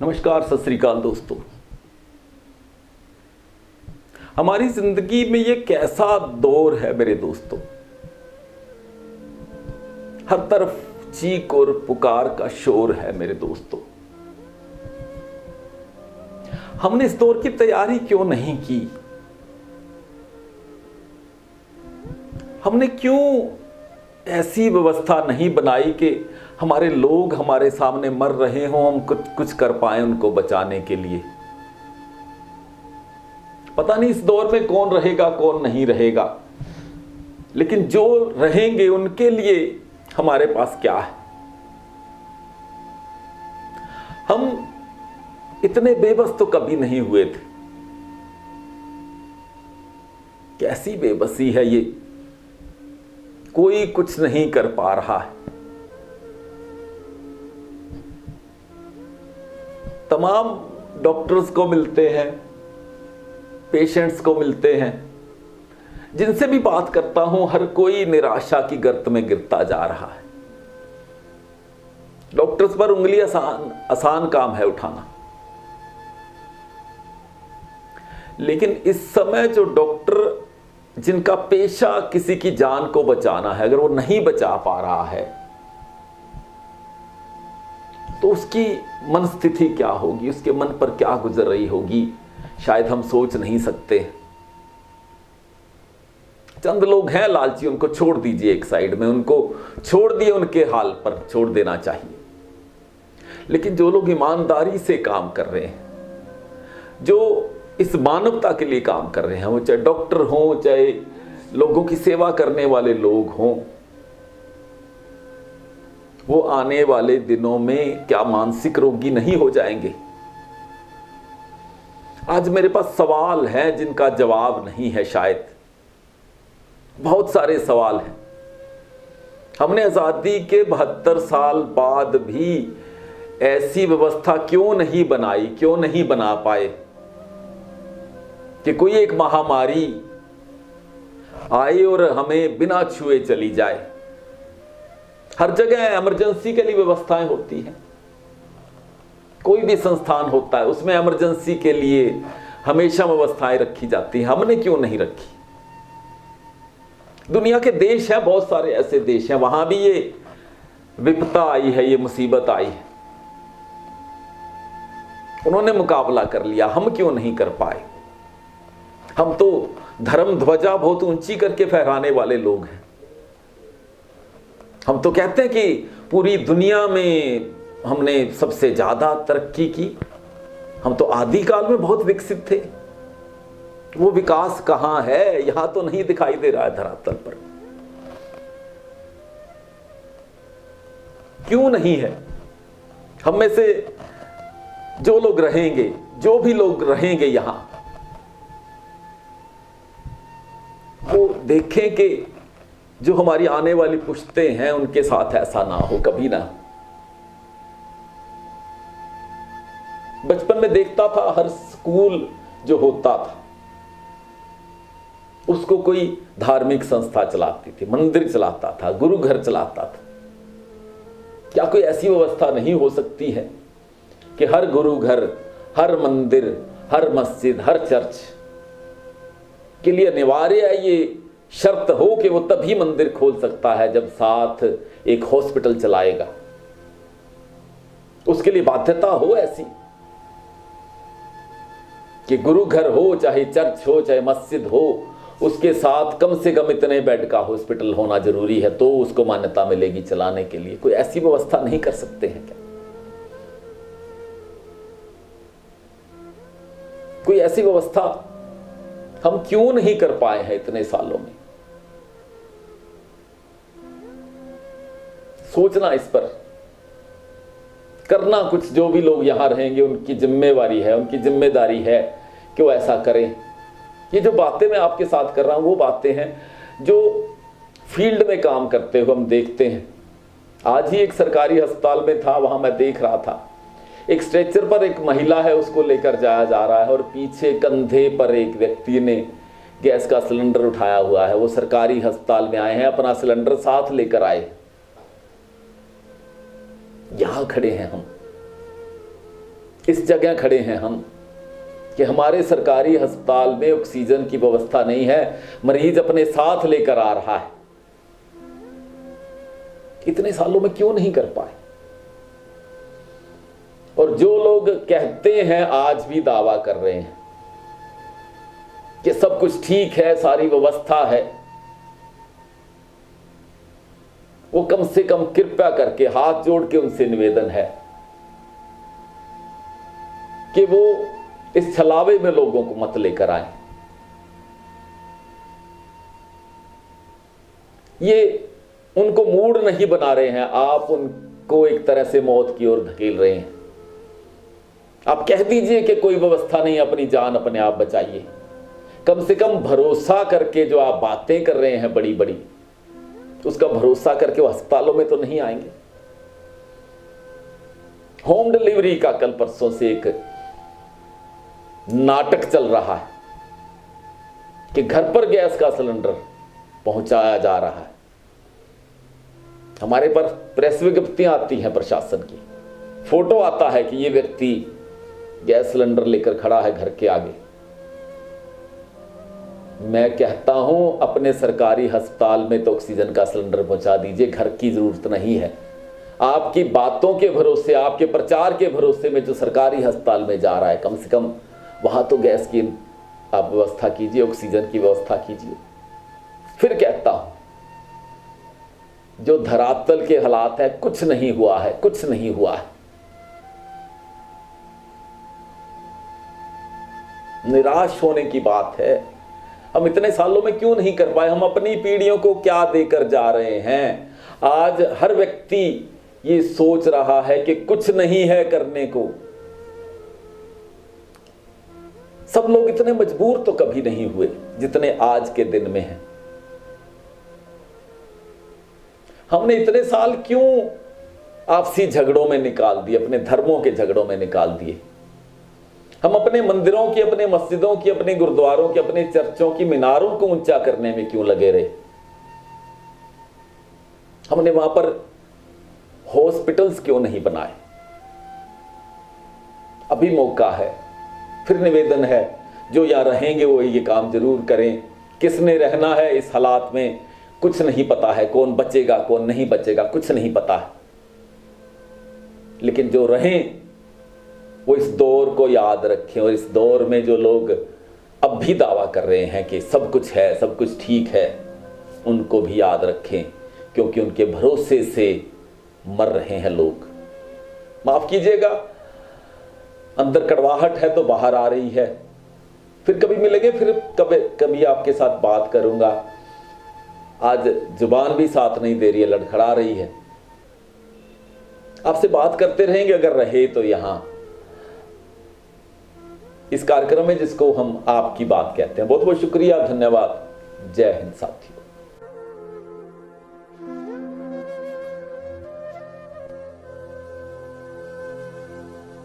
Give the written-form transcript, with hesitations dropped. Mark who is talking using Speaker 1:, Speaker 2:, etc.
Speaker 1: नमस्कार, सत श्री अकाल दोस्तों। हमारी जिंदगी में ये कैसा दौर है मेरे दोस्तों। हर तरफ चीख और पुकार का शोर है मेरे दोस्तों। हमने इस दौर की तैयारी क्यों नहीं की? हमने क्यों ऐसी व्यवस्था नहीं बनाई कि हमारे लोग हमारे सामने मर रहे हों, हम कुछ कर पाए उनको बचाने के लिए? पता नहीं इस दौर में कौन रहेगा कौन नहीं रहेगा, लेकिन जो रहेंगे उनके लिए हमारे पास क्या है? हम इतने बेबस तो कभी नहीं हुए थे। कैसी बेबसी है ये, कोई कुछ नहीं कर पा रहा है। तमाम डॉक्टर्स को मिलते हैं, पेशेंट्स को मिलते हैं, जिनसे भी बात करता हूं हर कोई निराशा की गर्त में गिरता जा रहा है। डॉक्टर्स पर उंगली आसान काम है उठाना, लेकिन इस समय जो डॉक्टर जिनका पेशा किसी की जान को बचाना है, अगर वो नहीं बचा पा रहा है तो उसकी मन स्थिति क्या होगी, उसके मन पर क्या गुजर रही होगी, शायद हम सोच नहीं सकते। चंद लोग हैं लालची, उनको छोड़ दीजिए एक साइड में, उनको छोड़ दिए, उनके हाल पर छोड़ देना चाहिए। लेकिन जो लोग ईमानदारी से काम कर रहे हैं, जो इस मानवता के लिए काम कर रहे हैं, वो चाहे डॉक्टर हों, चाहे लोगों की सेवा करने वाले लोग हों, वो आने वाले दिनों में क्या मानसिक रोगी नहीं हो जाएंगे? आज मेरे पास सवाल हैं जिनका जवाब नहीं है। शायद बहुत सारे सवाल हैं। हमने आजादी के 72 साल बाद भी ऐसी व्यवस्था क्यों नहीं बनाई, क्यों नहीं बना पाए कि कोई एक महामारी आए और हमें बिना छुए चली जाए? हर जगह इमरजेंसी के लिए व्यवस्थाएं होती हैं। कोई भी संस्थान होता है उसमें इमरजेंसी के लिए हमेशा व्यवस्थाएं रखी जाती हैं। हमने क्यों नहीं रखी? दुनिया के देश हैं, बहुत सारे ऐसे देश हैं, वहां भी ये विपदा आई है, ये मुसीबत आई है, उन्होंने मुकाबला कर लिया। हम क्यों नहीं कर पाए? हम तो धर्म ध्वजा बहुत ऊंची करके फहराने वाले लोग हैं। हम तो कहते हैं कि पूरी दुनिया में हमने सबसे ज्यादा तरक्की की। हम तो आदिकाल में बहुत विकसित थे। वो विकास कहां है? यहां तो नहीं दिखाई दे रहा है धरातल पर। क्यों नहीं है? हम में से जो लोग रहेंगे, जो भी लोग रहेंगे यहां, वो देखें कि जो हमारी आने वाली पुश्तें हैं उनके साथ ऐसा ना हो, कभी ना। बचपन में देखता था हर स्कूल जो होता था उसको कोई धार्मिक संस्था चलाती थी, मंदिर चलाता था, गुरु घर चलाता था। क्या कोई ऐसी व्यवस्था नहीं हो सकती है कि हर गुरु घर, हर मंदिर, हर मस्जिद, हर चर्च के लिए अनिवार्य है, ये शर्त हो कि वो तभी मंदिर खोल सकता है जब साथ एक हॉस्पिटल चलाएगा? उसके लिए बाध्यता हो ऐसी कि गुरु घर हो, चाहे चर्च हो, चाहे मस्जिद हो, उसके साथ कम से कम इतने बेड का हॉस्पिटल होना जरूरी है, तो उसको मान्यता मिलेगी चलाने के लिए। कोई ऐसी व्यवस्था नहीं कर सकते हैं क्या? कोई ऐसी व्यवस्था हम क्यों नहीं कर पाए हैं इतने सालों में? सोचना इस पर, करना कुछ। जो भी लोग यहां रहेंगे उनकी जिम्मेवारी है, उनकी जिम्मेदारी है कि वो ऐसा करें। ये जो बातें मैं आपके साथ कर रहा हूं वो बातें हैं जो फील्ड में काम करते हुए हम देखते हैं। आज ही एक सरकारी अस्पताल में था, वहां मैं देख रहा था एक स्ट्रेचर पर एक महिला है, उसको लेकर जाया जा रहा है और पीछे कंधे पर एक व्यक्ति ने गैस का सिलेंडर उठाया हुआ है। वो सरकारी अस्पताल में आए हैं, अपना सिलेंडर साथ लेकर आए। यहां खड़े हैं हम, इस जगह खड़े हैं हम कि हमारे सरकारी अस्पताल में ऑक्सीजन की व्यवस्था नहीं है, मरीज अपने साथ लेकर आ रहा है। इतने सालों में क्यों नहीं कर पाए? और जो लोग कहते हैं, आज भी दावा कर रहे हैं कि सब कुछ ठीक है, सारी व्यवस्था है, वो कम से कम कृपया करके हाथ जोड़ के उनसे निवेदन है कि वो इस छलावे में लोगों को मत लेकर आए। ये उनको मूड नहीं बना रहे हैं, आप उनको एक तरह से मौत की ओर धकेल रहे हैं। आप कह दीजिए कि कोई व्यवस्था नहीं, अपनी जान अपने आप बचाइए। कम से कम भरोसा करके जो आप बातें कर रहे हैं बड़ी बड़ी, उसका भरोसा करके वो अस्पतालों में तो नहीं आएंगे। होम डिलीवरी का कल परसों से एक नाटक चल रहा है कि घर पर गैस का सिलेंडर पहुंचाया जा रहा है। हमारे पर प्रेस विज्ञप्तियां आती हैं प्रशासन की, फोटो आता है कि ये व्यक्ति गैस सिलेंडर लेकर खड़ा है घर के आगे। मैं कहता हूं अपने सरकारी अस्पताल में तो ऑक्सीजन का सिलेंडर पहुंचा दीजिए, घर की जरूरत नहीं है। आपकी बातों के भरोसे, आपके प्रचार के भरोसे में जो सरकारी अस्पताल में जा रहा है, कम से कम वहां तो गैस की आप व्यवस्था कीजिए, ऑक्सीजन की व्यवस्था कीजिए। फिर कहता हूं जो धरातल के हालात है, कुछ नहीं हुआ है, कुछ नहीं हुआ है। निराश होने की बात है। हम इतने सालों में क्यों नहीं कर पाए? हम अपनी पीढ़ियों को क्या देकर जा रहे हैं? आज हर व्यक्ति ये सोच रहा है कि कुछ नहीं है करने को। सब लोग इतने मजबूर तो कभी नहीं हुए जितने आज के दिन में हैं। हमने इतने साल क्यों आपसी झगड़ों में निकाल दिए, अपने धर्मों के झगड़ों में निकाल दिए? हम अपने मंदिरों की, अपने मस्जिदों की, अपने गुरुद्वारों की, अपने चर्चों की मीनारों को ऊंचा करने में क्यों लगे रहे? हमने वहां पर हॉस्पिटल्स क्यों नहीं बनाए? अभी मौका है। फिर निवेदन है, जो यहां रहेंगे वो ये काम जरूर करें। किसने रहना है इस हालात में कुछ नहीं पता है, कौन बचेगा कौन नहीं बचेगा कुछ नहीं पता है। लेकिन जो रहें वो इस दौर को याद रखें, और इस दौर में जो लोग अब भी दावा कर रहे हैं कि सब कुछ है, सब कुछ ठीक है, उनको भी याद रखें, क्योंकि उनके भरोसे से मर रहे हैं लोग। माफ कीजिएगा, अंदर कड़वाहट है तो बाहर आ रही है। फिर कभी मिलेंगे, फिर कभी आपके साथ बात करूंगा। आज जुबान भी साथ नहीं दे रही है, लड़खड़ा रही है। आपसे बात करते रहेंगे अगर रहे तो यहां इस कार्यक्रम में, जिसको हम आपकी बात कहते हैं। बहुत बहुत शुक्रिया, धन्यवाद। जय हिंद साथियों।